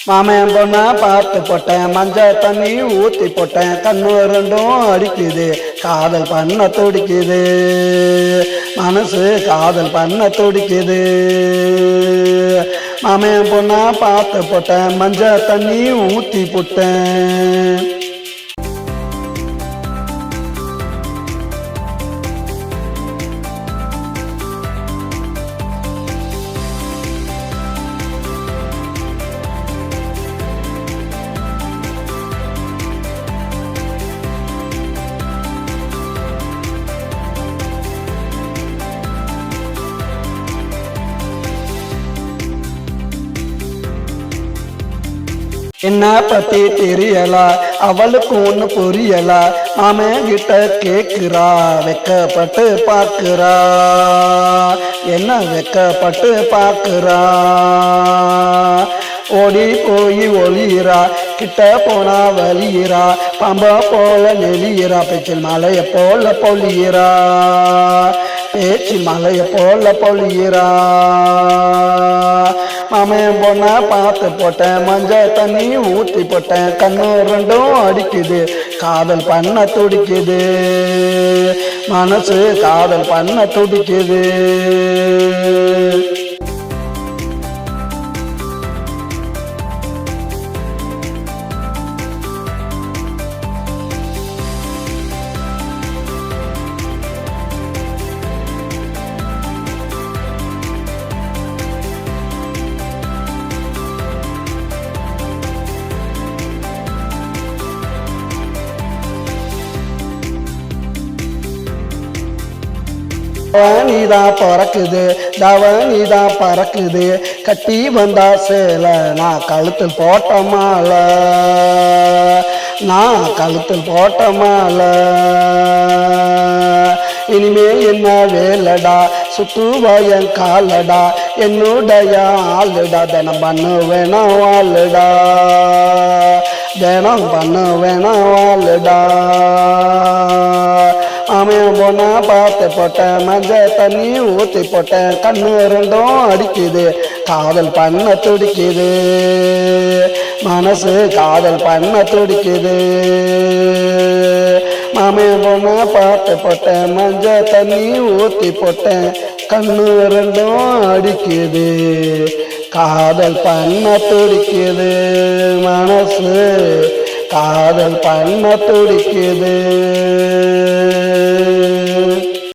மாமன் பொண்ணா பார்த்து போட்டேன், மஞ்சள் தண்ணி ஊற்றி போட்டேன், கண்ணு ரெண்டும் அடிக்குது, காதல் பண்ண துடிக்குது, மனசு காதல் பண்ண துடிக்குது. மாமன் பொண்ணா பார்த்து போட்டேன், மஞ்சள் தண்ணி ஊற்றி போட்டேன். என்ன பத்தி தெரியல, அவளுக்கு ஒண்ணு புரியல, மாமன் கிட்ட கேக்குறா, வெக்கப்பட்டு பார்க்கிறா, என்ன வெக்கப்பட்டு பார்க்கிறா. ஓடி போய் ஒளியிறா, கிட்ட போனா வலியிறா, பாம்பா போல நெளியிறா, பேச்சில் மலைய போல பொழியிறா, பேச்சில் மலைய போல பொழியிறா. மாமன் பொண்ணா பார்த்து போட்டேன், மஞ்சள் தண்ணி ஊற்றி போட்டேன், கண்ணு ரெண்டும் அடிக்குது, காதல் பண்ண துடிக்குது, மனசு காதல் பண்ண துடிக்குது. நீதான் பறக்குது, தவனிதான் பறக்குது, கட்டி வந்தா சேல, நான் கழுத்தில் போட்ட மாலை, நான் கழுத்தில் போட்ட மாலை. இனிமேல் என்ன வேலடா, சுத்துவா என் காலடா, என்னுடைய ஆளுடா, தினம் பண்ணு வேணாம் வாழுடா, தினம் பண்ணு வேணாம் வாழுடா. மாமன் பொண்ணா பார்த்து போட்டேன், மஞ்சள் தண்ணி ஊற்றி போட்டேன், கண்ணு ரெண்டும் அடிக்குது, காதல் பண்ண துடிக்குது, மனசு காதல் பண்ண துடிக்குது. மாமன் பொண்ணா பார்த்து போட்டேன், மஞ்சள் தண்ணி ஊற்றி போட்டேன், கண்ணு ரெண்டும் அடிக்குது, காதல் பண்ண துடிக்குது, மனசு காதல் பண்ண துடிக்குது.